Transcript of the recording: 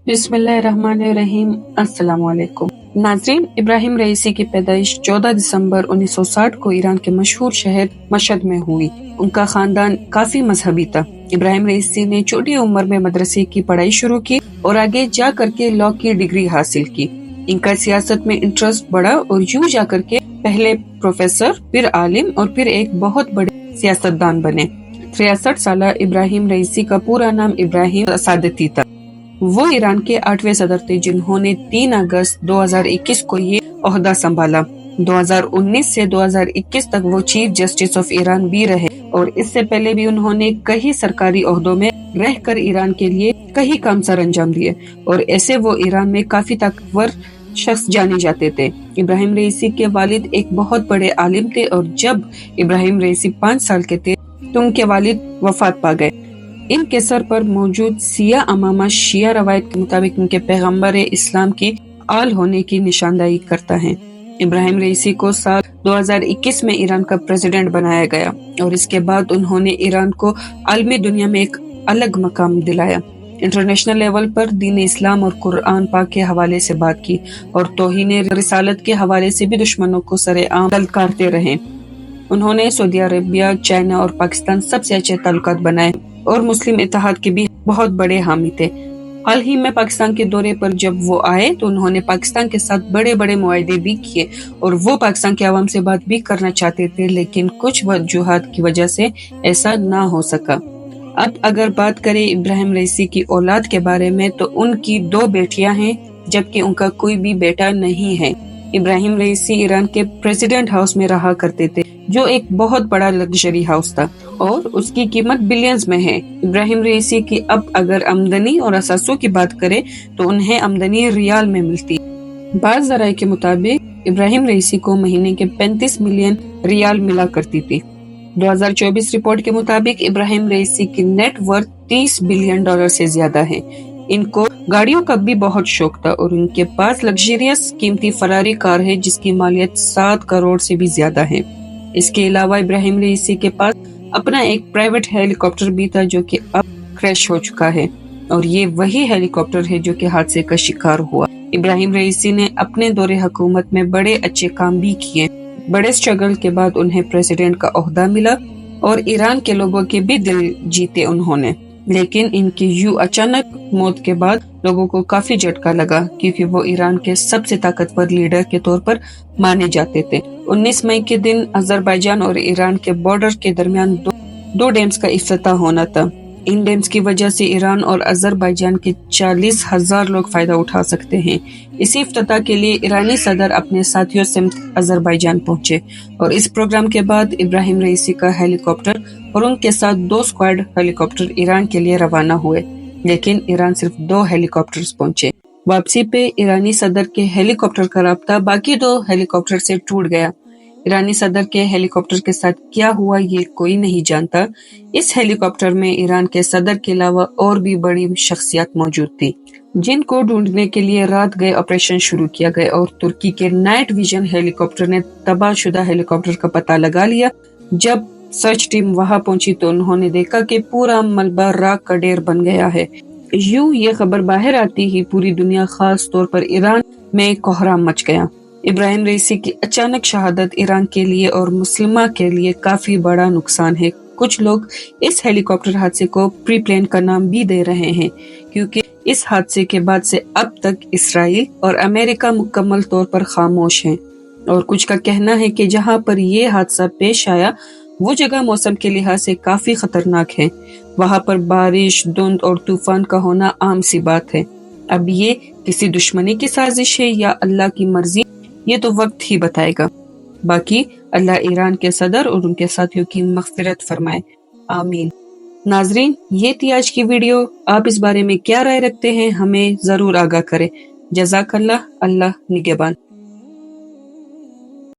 बिस्मिल्लाहिर्रहमानिर्रहीम। अस्सलाम वालेकुम नाज़रीन, इब्राहिम रईसी की पैदाइश 14 दिसंबर 1960 को ईरान के मशहूर शहर मशहद में हुई। उनका खानदान काफी मजहबी था। इब्राहिम रईसी ने छोटी उम्र में मदरसे की पढ़ाई शुरू की और आगे जा करके लॉ की डिग्री हासिल की। इनका सियासत में इंटरेस्ट बढ़ा और यूं जा करके पहले प्रोफेसर, फिर आलिम और फिर एक बहुत बड़े सियासतदान बने। 63 साल इब्राहिम रईसी का पूरा नाम इब्राहिम सादती था। वो ईरान के 8वें सदर थे जिन्होंने 3 अगस्त 2021 को ये ओहदा संभाला। 2019 से 2021 तक वो चीफ जस्टिस ऑफ ईरान भी रहे और इससे पहले भी उन्होंने कई सरकारी ओहदों में रहकर ईरान के लिए कई काम सर अंजाम दिए और ऐसे वो ईरान में काफी ताकतवर शख्स जाने जाते थे। इब्राहिम रईसी के वालिद एक बहुत बड़े आलिम थे और जब इब्राहिम रईसी 5 साल के थे तो उनके वालिद वफात पा गए। इनके सर पर मौजूद सिया अमामा शिया रवायत के मुताबिक इनके पैगंबर इस्लाम की आल होने की निशानदाही करता है। इब्राहिम रईसी को साल 2021 में ईरान का प्रेसिडेंट बनाया गया और इसके बाद उन्होंने ईरान को आलमी दुनिया में एक अलग मकाम दिलाया। इंटरनेशनल लेवल पर दीन इस्लाम और कुरान पाक के हवाले से बात की और तौहीन रिसालत के हवाले से भी दुश्मनों को सरेआम ललकारते रहे। उन्होंने सऊदी अरबिया, चाइना और पाकिस्तान सबसे अच्छे ताल्लुकात बनाए और मुस्लिम इत्तेहाद के भी बहुत बड़े हामी थे। हाल ही में पाकिस्तान के दौरे पर जब वो आए तो उन्होंने पाकिस्तान के साथ बड़े बड़े मुआहदे भी किए और वो पाकिस्तान के अवाम से बात भी करना चाहते थे, लेकिन कुछ वजूहात की वजह से ऐसा ना हो सका। अब अगर बात करें इब्राहिम रईसी की औलाद के बारे में तो उनकी 2 बेटियां हैं जबकि उनका कोई भी बेटा नहीं है। इब्राहिम रईसी ईरान के प्रेसिडेंट हाउस में रहा करते थे जो एक बहुत बड़ा लग्जरी हाउस था और उसकी कीमत बिलियंस में है। इब्राहिम रईसी की अब अगर आमदनी और असासों की बात करें तो उन्हें आमदनी रियाल में मिलती। बाज़ ज़राए के मुताबिक इब्राहिम रईसी को महीने के 35 मिलियन रियाल मिला करती थी। 2024 रिपोर्ट के मुताबिक इब्राहिम रईसी की नेट वर्थ $30 बिलियन से ज्यादा है। इनको गाड़ियों का भी बहुत शौक था और उनके पास लग्जरियस कीमती फरारी कार है जिसकी मालियत 7 करोड़ से भी ज्यादा है। इसके अलावा इब्राहिम रईसी के पास अपना एक प्राइवेट हेलीकॉप्टर भी था जो कि अब क्रैश हो चुका है और ये वही हेलीकॉप्टर है जो कि हादसे का शिकार हुआ। इब्राहिम रईसी ने अपने दौरे हुकूमत में बड़े अच्छे काम भी किए। बड़े स्ट्रगल के बाद उन्हें प्रेसिडेंट का ओहदा मिला और ईरान के लोगों के भी दिल जीते उन्होंने, लेकिन इनकी यूं अचानक मौत के बाद लोगों को काफी झटका लगा क्योंकि वो ईरान के सबसे ताकतवर लीडर के तौर पर माने जाते थे। 19 मई के दिन अजरबैजान और ईरान के बॉर्डर के दरमियान दो डैम्स का इफ्तिताह होना था। इन डैम्स की वजह से ईरान और अजरबैजान के 40,000 लोग फायदा उठा सकते हैं। इसी इफ्तिताह के लिए ईरानी सदर अपने साथियों समेत अजरबैजान पहुंचे और इस प्रोग्राम के बाद इब्राहिम रईसी का हेलीकॉप्टर और उनके साथ 2 स्क्वाड हेलीकॉप्टर ईरान के लिए रवाना हुए, लेकिन ईरान सिर्फ 2 हेलीकॉप्टर्स पहुंचे। वापसी पे ईरानी सदर के हेलीकॉप्टर का राब्ता बाकी 2 हेलीकॉप्टर से टूट गया। ईरानी सदर के हेलीकॉप्टर के साथ क्या हुआ ये कोई नहीं जानता। इस हेलीकॉप्टर में ईरान के सदर के अलावा और भी बड़ी शख्सियत मौजूद थी जिनको ढूंढने के लिए रात गए ऑपरेशन शुरू किया गया और तुर्की के नाइट विजन हेलीकॉप्टर ने तबाहशुदा हेलीकॉप्टर का पता लगा लिया। जब सर्च टीम वहां पहुंची तो उन्होंने देखा कि पूरा मलबा राख का ढेर बन गया है। यूं ये खबर बाहर आती ही पूरी दुनिया, खास तौर पर ईरान में कोहराम मच गया। इब्राहिम रईसी की अचानक शहादत ईरान के लिए और मुस्लिमा के लिए काफी बड़ा नुकसान है। कुछ लोग इस हेलीकॉप्टर हादसे को प्री प्लान का नाम भी दे रहे हैं क्योंकि इस हादसे के बाद से अब तक इसराइल और अमेरिका मुकम्मल तौर पर खामोश हैं और कुछ का कहना है कि जहां पर ये हादसा पेश आया वो जगह मौसम के लिहाज से काफी खतरनाक है। वहां पर बारिश, धुंध और तूफान का होना आम सी बात है। अब ये किसी दुश्मनी की साजिश है या अल्लाह की मर्जी, ये तो वक्त ही बताएगा। बाकी अल्लाह ईरान के सदर और उनके साथियों की मग़फ़िरत फरमाए, आमीन। नाजरीन, ये थी आज की वीडियो। आप इस बारे में क्या राय रखते हैं हमें जरूर आगाह करें। जज़ाकल्लाह, अल्लाह निगहबान।